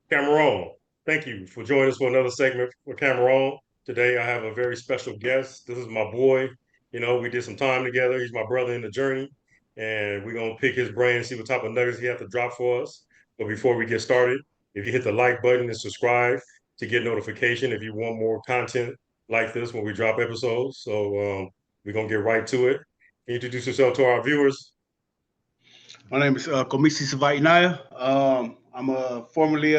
Cameron, thank you for joining us for another segment with Cameron. Today, I have a very special guest. This is my boy. We did some time together. He's my brother in the journey, and we're gonna pick his brain and see what type of nuggets he has to drop for us. But before we get started, if you hit the like button and subscribe to get notification if you want more content like this when we drop episodes. We're gonna get right to it. Introduce yourself to our viewers. My name is Komisi. I'm a formerly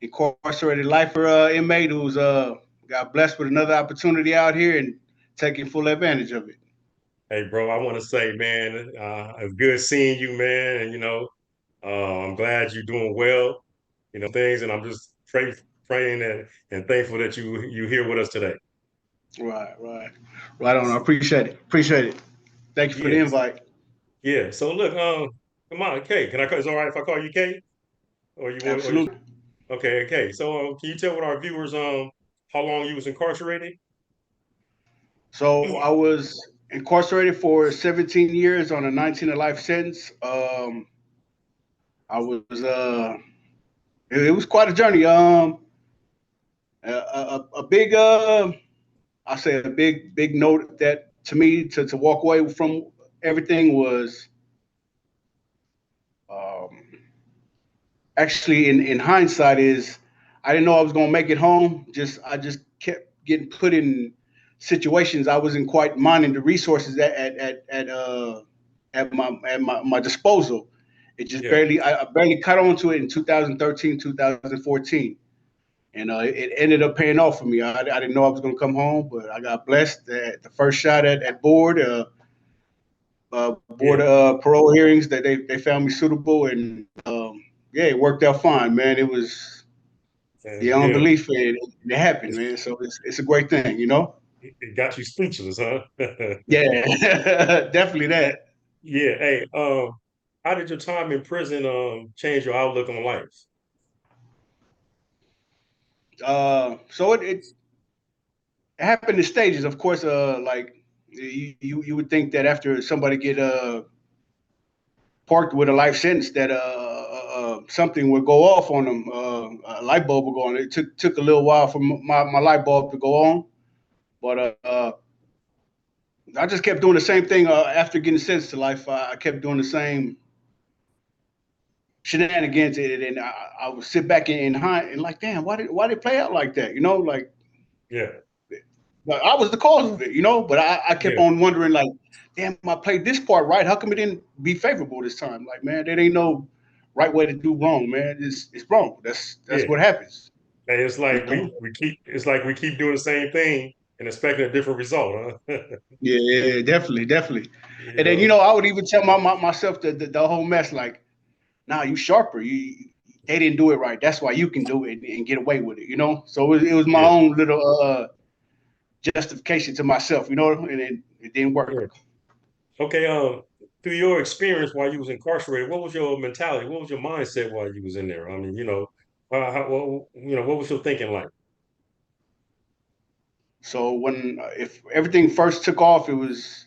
incarcerated lifer inmate who's got blessed with another opportunity out here and taking full advantage of it. Hey, bro, I want to say, man, it's good seeing you, man. I'm glad you're doing well, things, and I'm just praying and thankful that you here with us today. Right on. I appreciate it. Appreciate it. Thank you for the Yes, invite. yeah. So look, come on, Kay. Can I? Is it all right if I call you Kay, or you want? Or you, Absolutely. okay, okay. So, can you tell with our viewers how long you was incarcerated? So I was incarcerated for 17 years on a 19 to life sentence. I was it was quite a journey. A big I say a big note that to me to walk away from everything was um, actually in hindsight is I didn't know I was gonna make it home. I just kept getting put in situations I wasn't quite minding the resources at my disposal. It just Yeah, I barely caught on to it in 2013, 2014. And it ended up paying off for me. I didn't know I was going to come home, but I got blessed at the first shot at board yeah, parole hearings that they found me suitable, and yeah, it worked out fine, man. It was that's beyond good. belief, and it happened, It's, man. So it's a great thing, you know. it got you speechless, huh? Yeah, definitely that. Yeah. Hey, how did your time in prison change your outlook on life? So it happened in stages, of course. Like you would think that after somebody get parked with a life sentence that something would go off on them, a light bulb would go on. It took a little while for my light bulb to go on, but I just kept doing the same thing after getting sentenced to life. I kept doing the same shenanigans, and I would sit back in high and like, damn, why did it play out like that? You know, Yeah, like I was the cause of it, you know. But I kept yeah, on wondering, like, damn, I played this part right. How come it didn't be favorable this time? Like, man, there ain't no right way to do wrong, man. It's wrong. That's yeah. what happens, Hey, it's you like know. we keep doing the same thing and expecting a different result, huh? Yeah, definitely. You And then know, I would even tell myself the whole mess, like, nah, you sharper. They didn't do it right. That's why you can do it and get away with it, you know. So it was my yeah, own little justification to myself, you know, and it didn't yeah. work. Okay, through your experience while you was incarcerated, what was your mentality? What was your mindset while you was in there? I mean, what was your thinking like? So when if everything first took off, it was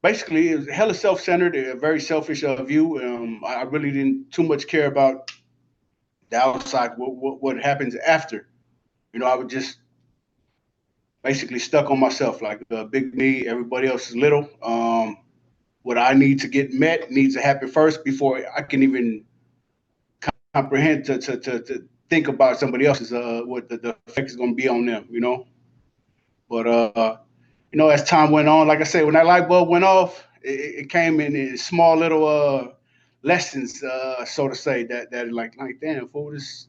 hella self-centered, a very selfish view. I really didn't too much care about the outside, what happens after. You know, I would just basically stuck on myself, like big me, everybody else is little. What I need to get met needs to happen first before I can even comprehend to think about somebody else's what the effect is going to be on them. You know, but as time went on, like I said, when that light bulb went off, it came in small little lessons, so to say, that like damn, fool, this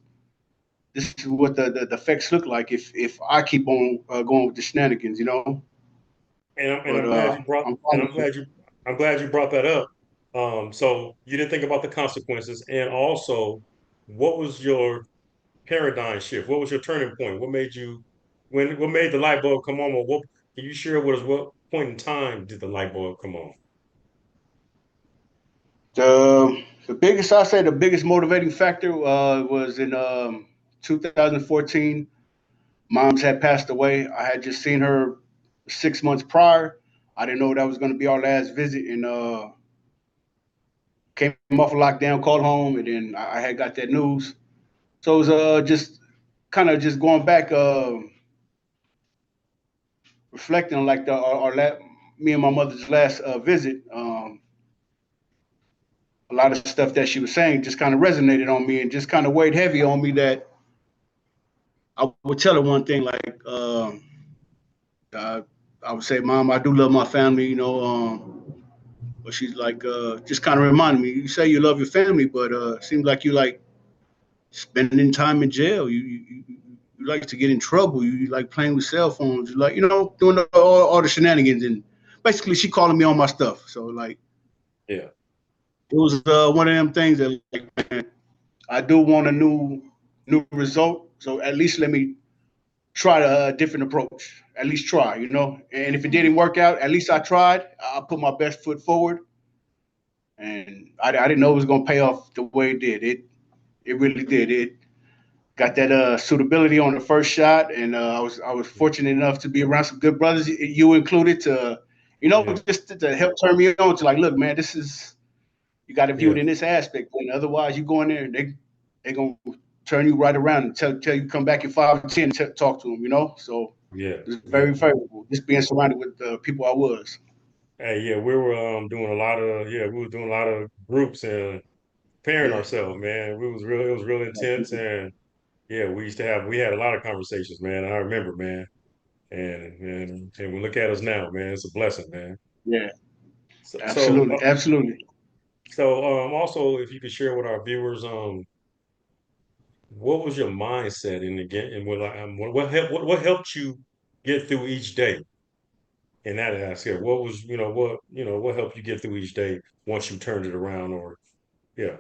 is what the effects look like if I keep on going with the shenanigans, you know. And But I'm glad you brought I'm and fine with it. I'm glad you brought that up. So you didn't think about the consequences, and also, what was your paradigm shift? What was your turning point? What made the light bulb come on? Or what can you share with us? What point in time did the light bulb come on? The biggest motivating factor was in 2014. Mom's had passed away. I had just seen her 6 months prior. I didn't know that was going to be our last visit, and came off of lockdown, called home, and then I had got that news. So it was just kind of just going back, reflecting on like me and my mother's last visit. A lot of stuff that she was saying just kind of resonated on me and just kind of weighed heavy on me. That I would tell her one thing like, uh, I would say, "Mom, I do love my family," but she's like, just kind of reminded me. You say you love your family, but it seems like you like spending time in jail. You like to get in trouble. You like playing with cell phones. You like, doing all the shenanigans. And basically, she calling me on my stuff. So like, Yeah. it was one of them things that like, man, I do want a new result. So at least let me try a different approach. At least try, And if it didn't work out, at least I tried. I put my best foot forward, and I didn't know it was gonna pay off the way it did. It really did. It got that suitability on the first shot, and I was fortunate enough to be around some good brothers, you included, to Yeah. just to help turn me on to like, look, man, this is, you got to view it Yeah. in this aspect. And otherwise, you go in there and they gonna turn you right around and tell you come back in 5 or 10 and talk to them. So Yeah. it's Yeah. very favorable just being surrounded with the people I was. Hey, yeah, we were doing a lot of we were doing a lot of groups and preparing Yeah, ourselves, man. It was real intense, and yeah, we had a lot of conversations, man. I remember, man. And we look at us now, man. It's a blessing, man. yeah, So so absolutely, absolutely. also if you could share with our viewers, what was your mindset in the game, and what helped you get through each day in that aspect? What was what helped you get through each day once you turned it around, or yeah.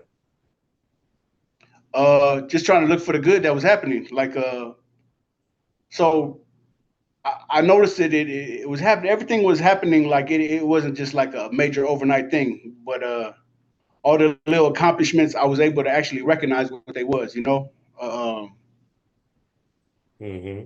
Just trying to look for the good that was happening. Like, so I noticed that it was happening. Everything was happening. Like it wasn't just like a major overnight thing, but all the little accomplishments I was able to actually recognize what they was. Um, Hmm.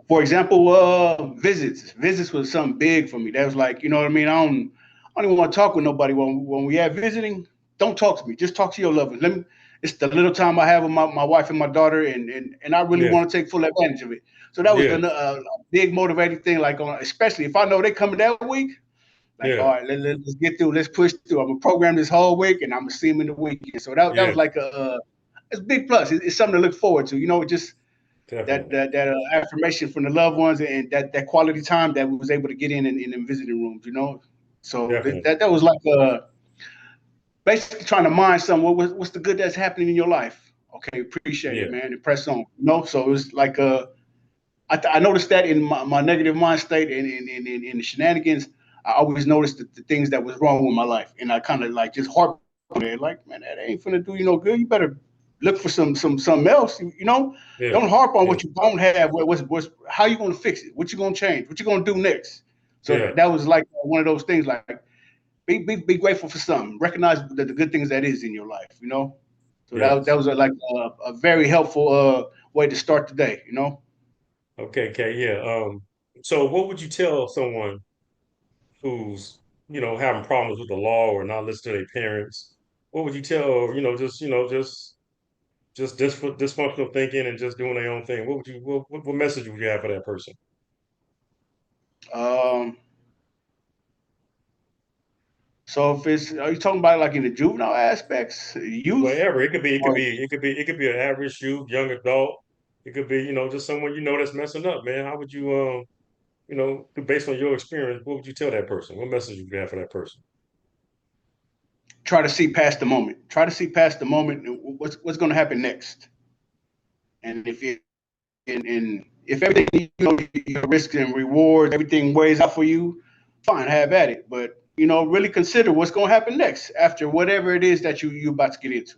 for example, visits. Visits was something big for me. That was like, you know what I mean. I don't even want to talk with nobody when we have visiting. Don't talk to me. Just talk to your loved ones. Let me. It's the little time I have with my wife and my daughter, and I really Yeah. want to take full advantage of it. So that was Yeah. a big motivating thing. Like, especially if I know they coming that week. Like, all Yeah. right, let's get through. Let's push through. I'm gonna program this whole week, and I'm gonna see them in the weekend. So that Yeah. was like it's a big plus. It's something to look forward to. Just Definitely. that affirmation from the loved ones, and that quality time that we was able to get in visiting rooms. So Definitely. that was like basically trying to mine some. What's the good that's happening in your life? Okay, appreciate it, Yeah. man, and press on. So it was like I noticed that in my negative mind state and in the shenanigans, I always noticed the things that was wrong with my life, and I kind of like just harp on it, like, man, that ain't finna do you no good. You better look for something else. Yeah. Don't harp on Yeah. what you don't have. What's how you gonna fix it? What you gonna change? What you gonna do next? So Yeah. that was like one of those things. Like be grateful for something. Recognize the good things that is in your life. So that Yes. was like a very helpful way to start the day. Okay. Okay. Yeah. So what would you tell someone who's, having problems with the law or not listening to their parents? What would you tell, just dysfunctional thinking and just doing their own thing? What message would you have for that person? Um, so if are you talking about like in the juvenile aspects, youth, Whatever. or It could be an average youth, young adult. It could be, just someone that's messing up, man. How would you based on your experience, what would you tell that person? What message would you have for that person? try to see past the moment. Try to see past the moment. And what's going to happen next? And if everything your risks and rewards, everything weighs out for you, fine, have at it. But really consider what's going to happen next after whatever it is that you about to get into.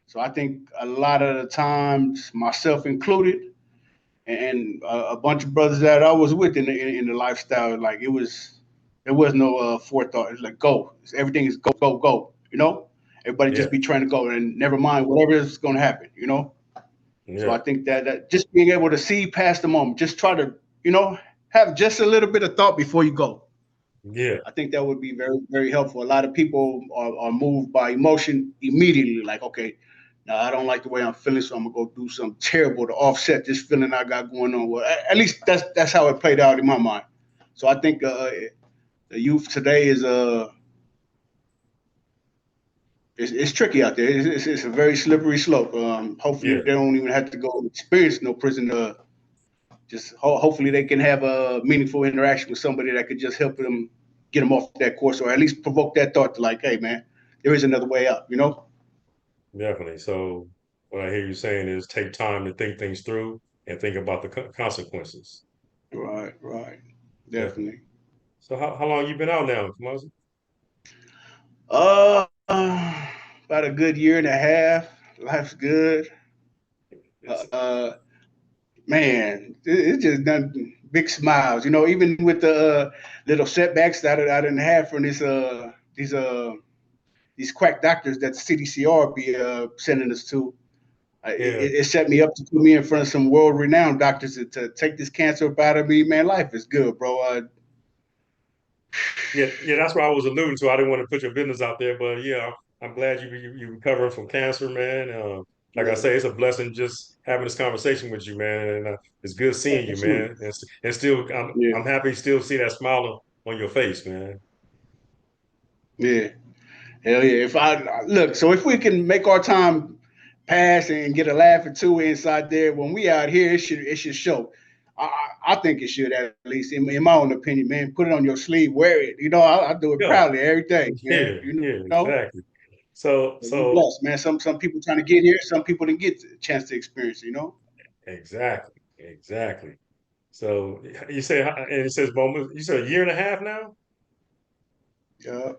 So I think a lot of the times, myself included, and a bunch of brothers that I was with in the lifestyle, like there was no forethought. It's like go, everything is go, go, go. Everybody Yeah. just be trying to go and never mind whatever is going to happen. So I Yeah. think that just being able to see past the moment, just try to have just a little bit of thought before you go. Yeah. I think that would be very very helpful. A lot of people are moved by emotion immediately, like okay, Now I don't like the way I'm feeling, so I'm gonna go do something terrible to offset this feeling I got going on. Well, at least that's how it played out in my mind. So I think the youth today is it's tricky out there. It's a very slippery slope. Hopefully Yeah, they don't even have to go experience no prison. Just hopefully they can have a meaningful interaction with somebody that could just help them get them off that course, or at least provoke that thought to like, hey man, there is another way out. You know? definitely. So what I hear you saying is take time to think things through and think about the consequences. Right, right, Definitely. definitely. So how long you been out now, Kamasi? About a good year and a half. Life's good. It's Man, it's just done big smiles. You know, even with the little setbacks that I didn't have from these quack doctors that the CDCR be sending us to. yeah. It set me up to put me in front of some world-renowned doctors to take this cancer up out of me. Man, life is good, bro. Yeah, that's what I was alluding to. I didn't want to put your business out there, but yeah, I'm glad you recovering from cancer, man. Like I Yeah, say, it's a blessing just having this conversation with you, man. And it's good seeing you, absolutely. man. And still, Yeah, I'm happy to still see that smile on your face, man. yeah. Hell yeah! If I look, so if we can make our time pass and get a laugh or two inside there, when we out here, it should show. I think it should, at least in my own opinion, man. Put it on your sleeve, wear it. You know, I do it Yeah, proudly every day, man. yeah, You yeah, know, exactly. So, we so blessed, man. Some people trying to get here, some people didn't get a chance to experience. You know. exactly, exactly. So you say, and it says moment. You said a year and a half now. Yeah.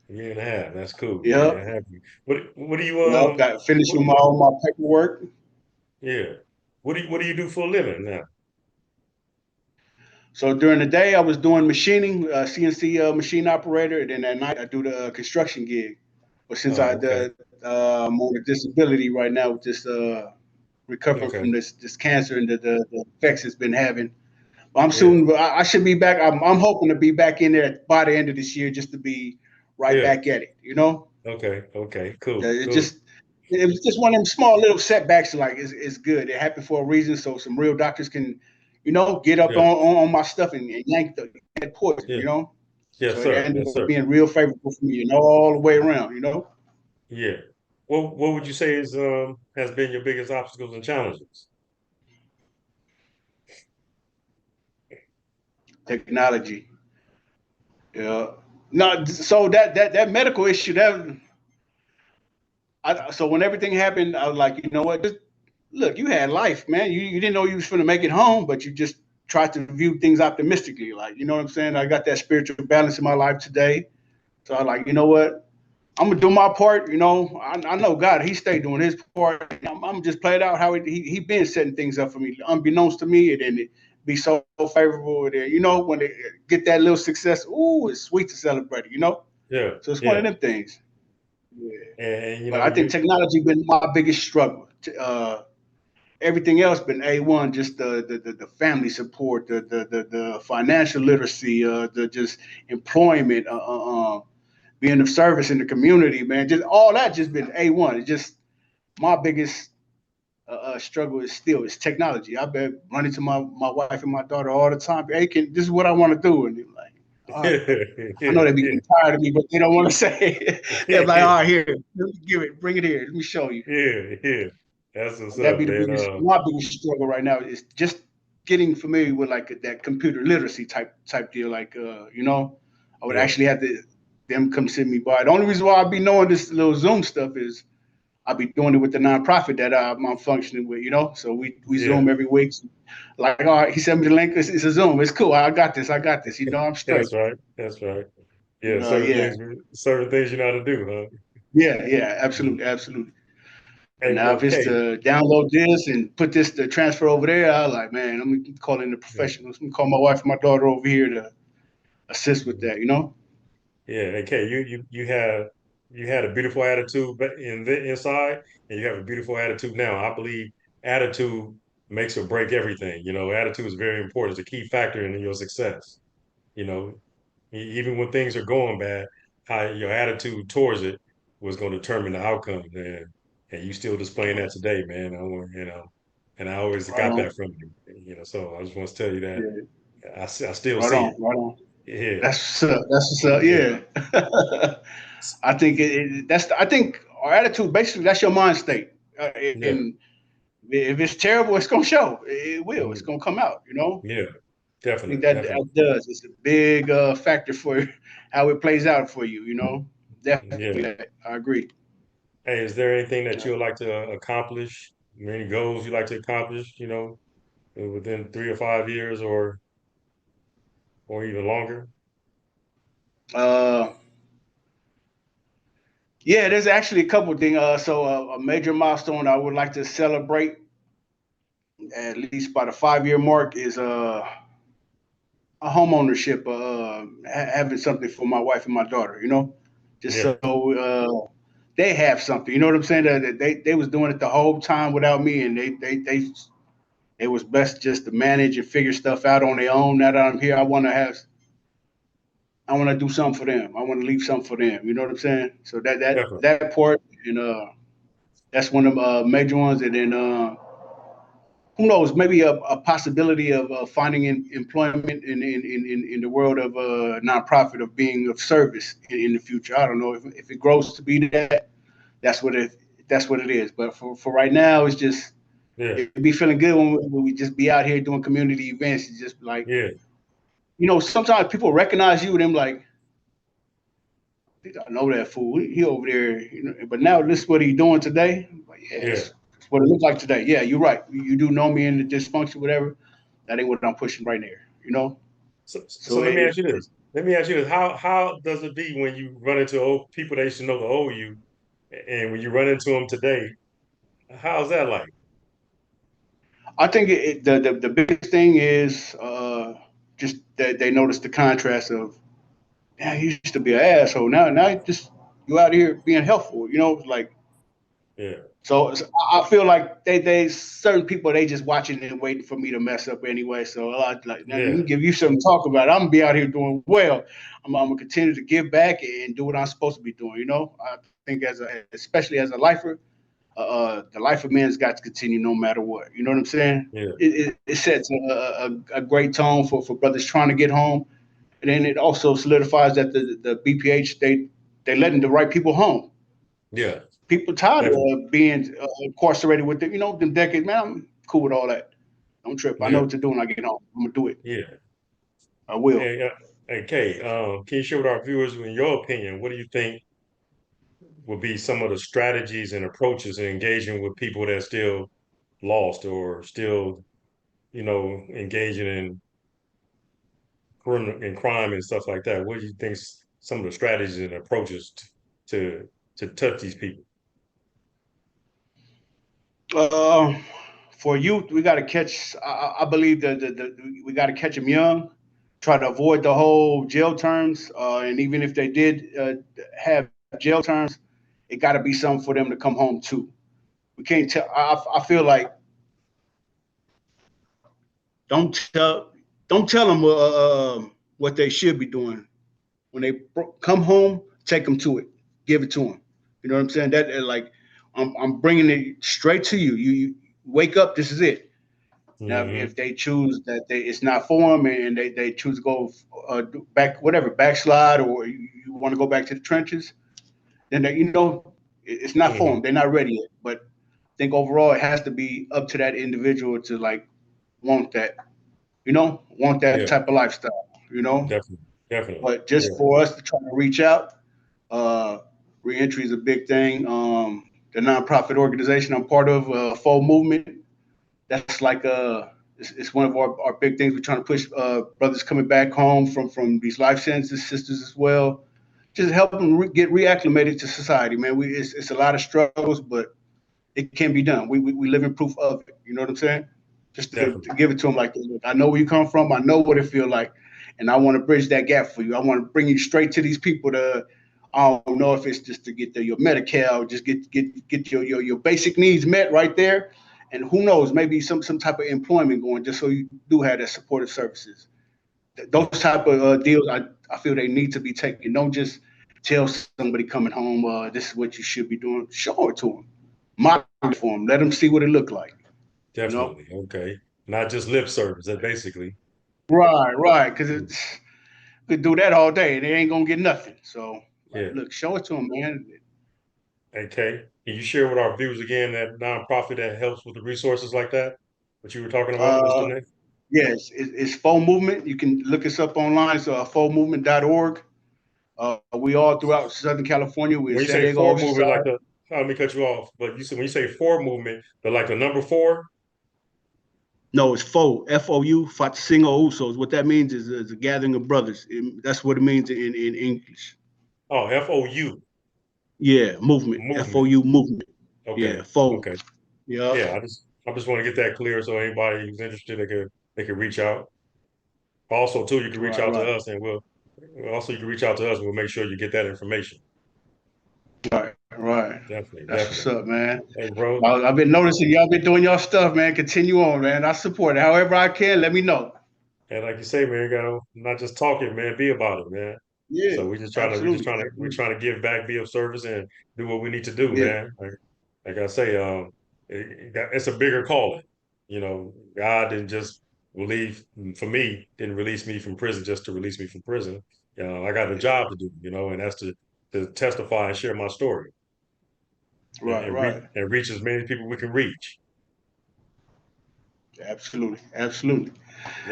A year and a half. That's cool. Yeah, Yep. happy. What do you Yep. Got what, finishing all my paperwork. yeah. What do you do for a living now? So during the day, I was doing machining, CNC machine operator, and then at night I do the construction gig. But since Oh, okay. I'm on a disability right now with this recovering from Okay. this cancer and the effects it's been having, I'm Yeah. soon. I should be back. I'm hoping to be back in there by the end of this year, just to be right Yeah. back at it. You know, Okay. Okay. Cool. it Cool. just it was just one of them small little setbacks. Like it's good. It happened for a reason, so some real doctors can, get up Yeah. on my stuff and yank that poison. Yeah. So Yes, it sir. ended Yes, up sir. being real favorable for me, all the way around. Yeah. What would you say is has been your biggest obstacles and challenges? Technology. Yeah. No, so that medical issue so when everything happened, I was like, you know what? Just look, you had life, man. You didn't know you was going to make it home, but you just tried to view things optimistically. Like, you know what I'm saying? I got that spiritual balance in my life today. So I like, you know what? I'm gonna do my part. I know God. He stayed doing His part. I'm just playing out how he been setting things up for me, unbeknownst to me, and then it be so favorable. And when they get that little success, ooh, it's sweet to celebrate it. Yeah. So it's one of Yeah. them things. Yeah. And you But know I think you technology been my biggest struggle. Everything else been A1. Just the family support, the financial literacy, the just employment, being of service in the community, man. Just all that just been A1. It's just my biggest struggle is technology. I've been running to my wife and my daughter all the time. Hey, this is what I want to do, and they're like, all right, bro. I know yeah. they be Yeah. getting tired of me, but they don't want to say it. They're like, all right, here, let me give it, bring it here, let me show you. Yeah. Yeah. That's what's That'd up, be the man. biggest, my biggest struggle right now is just getting familiar with like that computer literacy type deal. Like, I would Yeah. actually have to them come send me by. The only reason why I be knowing this little Zoom stuff is I'll be doing it with the nonprofit that I'm functioning with, So we Yeah. Zoom every week. Like, all right, he sent me the link. It's a Zoom. It's cool. I got this. I got this. I'm straight. That's right. That's right. Yeah. Yeah, Certain things you know how to do, huh? yeah, Mhm. absolutely, absolutely. But Hey, now well, if it's Kay, to download this and put this to transfer over there, I like, man, I'm gonna call in the yeah, professionals. I'm gonna call my wife and my daughter over here to assist with mhm. that. Yeah. Hey, Kay, you had a beautiful attitude inside, and you have a beautiful attitude now. I believe attitude makes or break everything. Attitude is very important. It's a key factor in your success. You know, even when things are going bad, how your attitude towards it was going to determine the outcome. and you still displaying that today, man. I want, and I always Right got that on. from you, So I just want to tell you that Yeah. I still Right see it. on. Right on. Yeah, That's what's up. That's what's up. yeah, Yeah. I think I think our attitude basically that's your mind state. yeah, And if it's terrible, it's gonna show. It will. It's mhm, gonna come out. yeah. I think Definitely, that definitely. does. It's a big factor for how it plays out for you. Yeah. Definitely. I agree. Hey, is there anything that you would like to accomplish? Any goals you like to accomplish? Within 3 or 5 years, or even longer? Uh, yeah, there's actually a couple of things. A major milestone I would like to celebrate at least by the 5 year mark is a home ownership, having something for my wife and my daughter. Just Yeah, so they have something. You know what I'm saying? That they was doing it the whole time without me, and they it was best just to manage and figure stuff out on their own. Now that I'm here, I want to do something for them. I want to leave something for them. You know what I'm saying? So definitely. that part, and that's one of the major ones. And then who knows? Maybe a possibility of finding employment in the world of nonprofit, of being of service in the future. I don't know if it grows to be that. That's what it that's what it is. But for right now, it's just Yeah, it'd be feeling good when we just be out here doing community events. It's just like, yeah, sometimes people recognize you and them like, I know that fool. He over there, But now this is what he's doing today. Like, yeah, yeah. that's what it looks like today. Yeah, you're right. You do know me in the dysfunction, whatever. That ain't what I'm pushing right there. So So let me ask you this. Let me ask you this. How does it be when you run into old people that used to know the old you, and when you run into them today? How's that like? I think the biggest thing is just that they notice the contrast of, yeah, you used to be an asshole. Now just you out here being helpful. Like, Yeah, so I feel like they certain people, they just watching and waiting for me to mess up anyway. So like, now let yeah, me give you something to talk about. I'm gonna be out here doing well. I'm gonna continue to give back and do what I'm supposed to be doing. I think especially as a lifer, the life of man's got to continue no matter what. You know what I'm saying? yeah, It sets a great tone for brothers trying to get home, and then it also solidifies that the BPH, they letting the right people home. yeah. People tired Definitely. of being incarcerated with them decades. Man, I'm cool with all that. Don't trip. I know Yeah, what to do when I get home. I'm gonna do it. yeah. I will. Hey, Kay, can you share with our viewers, in your opinion, what do you think would be some of the strategies and approaches in engaging with people that still lost or still, engaging in crime and stuff like that? What do you think some of the strategies and approaches to to touch these people? Uh, for youth, we got to catch. I believe that we got to catch them young. Try to avoid the whole jail terms, and even if they did have jail terms, it got to be something for them to come home to. We can't tell. I feel like don't tell don't tell them what they should be doing. When they come home, take them to it, give it to them. You know what I'm saying? That like, I'm bringing it straight to you. You wake up. This is it. Now, Hmm. if they choose that it's not for them, and they choose to go back, whatever, backslide, or you want to go back to the trenches, then it's not for them. Hmm. They're not ready yet. But I think overall, it has to be up to that individual to like want that, want that Yeah, type of lifestyle, definitely, definitely. But just Yeah, for us to try to reach out, uh, reentry is a big thing. The nonprofit organization I'm part of, Full Movement, that's like it's one of our big things. We're trying to push brothers coming back home from these life sentences, sisters as well. Just help them get reacclimated to society, man. It's a lot of struggles, but it can be done. We live in proof of it. You know what I'm saying? Just to definitely. give it to them like, look, I know where you come from. I know what it feel like, and I want to bridge that gap for you. I want to bring you straight to these people to. I don't know if it's just to get your Medi-Cal, just get your basic needs met right there, and who knows, maybe some type of employment going, just so you do have that supportive services. Those type of deals, I feel they need to be taken. Don't just tell somebody coming home, this is what you should be doing. Show it to them. model it for them. Let them see what it looked like. You know. Definitely. Okay. Not just lip service. That basically. Right. Because Mm. it's could do that all day. They ain't gonna get nothing. So, like, Yeah. look, show it to them, man. Okay. Can you share with our viewers again that nonprofit that helps with the resources like that? What you were talking about? What's the Uh, name? yes, it's Faux Movement. You can look us up online. It's fauxmovement.org. We all throughout Southern California. We're in When you San say Diego, four movement, like Oceanside. the, let me cut you off, but you said when you say four movement, the like the number four. No, it's faux, F-O-U, Fatsingo Usos. What that means is a gathering of brothers. That's what it means in English. Oh, FOU Yeah, movement, movement. F-O-U, movement. Yeah, Okay. faux. Okay. Yeah, Yeah. I just want to get that clear so anybody who's interested they could reach out. Also, too, you can reach right, out to right, us, and you can reach out to us, and we'll make sure you get that information. right. Definitely, That's what's definitely. up, man. Hey, bro. I've been noticing y'all been doing your stuff, man. Continue on, man. I support it. However I can, let me know. And like you say, man, you gotta not just talk it, man, be about it, man. Yeah, So absolutely, we're absolutely. trying to give back, be of service, and do what we need to do, Yeah, man. Like I say, it's a bigger calling. God didn't just for me, didn't release me from prison just to release me from prison. I got a yeah. job to do, and that's to testify and share my story and, Right, and reach right. and reach as many people we can reach. Absolutely, absolutely.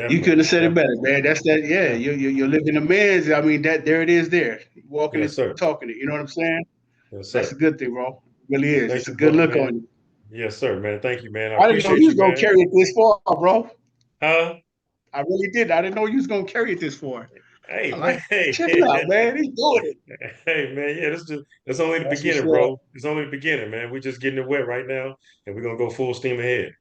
You couldn't Definitely, have said it definitely. better, man. That's that. Yeah, Yeah. you're living the man's. I mean, that there it is. There, walking Yes, it, sir. talking it. You know what I'm saying? Yes, That's a sir. good thing, bro. It really is. Thank It's a you, good brother, look man. on you. Yes, sir, man. Thank you, man. I I didn't know you appreciate was you, gonna man. carry it this far, bro. Huh? I really did. I didn't know you was gonna carry it this far. Hey, I man. like, check it out, man. He's doing it. Hey, man. Yeah, it's only the That's what's beginning, up. bro. It's only the beginning, man. We're just getting it wet right now, and we're gonna go full steam ahead.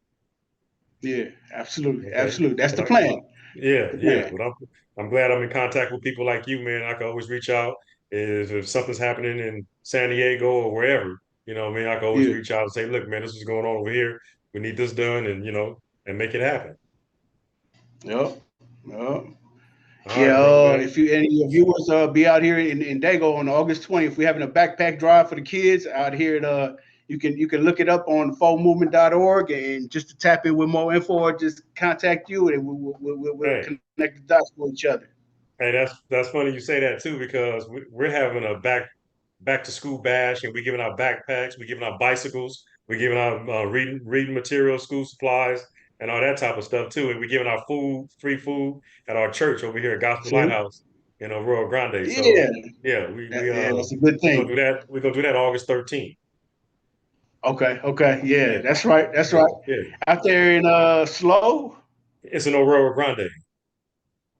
Yeah, absolutely, Okay. absolutely. That's But the plan. yeah, The yeah. plan. But I'm glad I'm in contact with people like you, man. I can always reach out if something's happening in San Diego or wherever. I mean, I can always Yeah. reach out and say, look, man, this is going on over here. We need this done, and and make it happen. Yep. Yep. All Yeah, right, bro, man. if you any of your viewers be out here in Dago on August 20th, we're having a backpack drive for the kids out here at you can look it up on fauxmovement.org and just to tap in with more info or just contact you and we'll Hey, connect the dots for each other. hey, that's funny you say that too because we're having a back to school bash and we're giving out backpacks, we're giving out bicycles, we're giving out reading materials, school supplies, and all that type of stuff too. And we're giving out free food at our church over here at Gospel See? Lighthouse, Royal Grande. So Yeah, yeah, we we yeah, uh that's a good we're gonna thing. do that. We're gonna do that August 13th. Okay, yeah, Yeah, that's right, that's yeah, right. yeah. Out there in Slow. It's in Aurora Grande,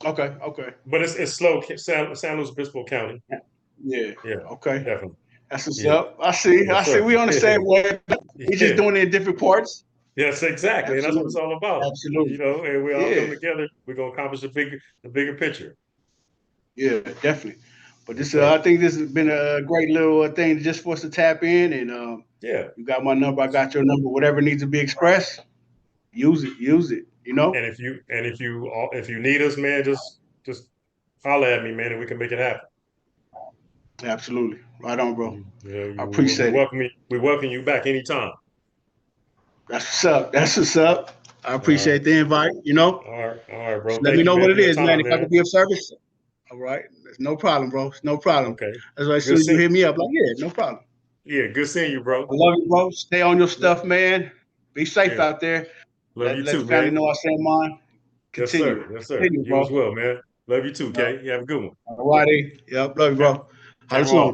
Okay, but it's slow San Luis Obispo County. yeah, Yeah, okay. definitely. That's what's Yeah, up. I see. yes, I see. sir. We on the same way. We just Yeah. doing it in different parts. Yes, exactly, and that's what it's Absolutely. all about. Absolutely. And we all Yeah. come together. We're gonna accomplish the bigger picture. Yeah, definitely. But Yes, this, sir. I think this has been a great little thing just for us to tap in. And Yeah, you got my number. I got your number. Whatever needs to be expressed, use it. Use it. You know. and if you need us, man, just holler at me, man, and we can make it happen. Absolutely. Right on, bro. I We appreciate it. welcome you. We welcome you back anytime. That's what's up. That's what's up. I All right, appreciate the invite. You know. all right, Just bro. let me Thank you, know man, what for it your is, man. time, If I man. could be of service. All right. There's no problem, bro. It's no problem. Okay, That's why as good soon as you see. hit me up, like, yeah, no problem. Yeah, good seeing you, bro. I love you, bro. Stay on your Lo- stuff, man. Be safe Yeah, out there. love you Let too, the family man. know I say mine. Yes, Continue. sir. Yes, sir. Continue, You bro. as well, man. Love you too, Yep. Kay. You have a good one. All righty. Yep. Love you, bro. Holla Camera off. soon.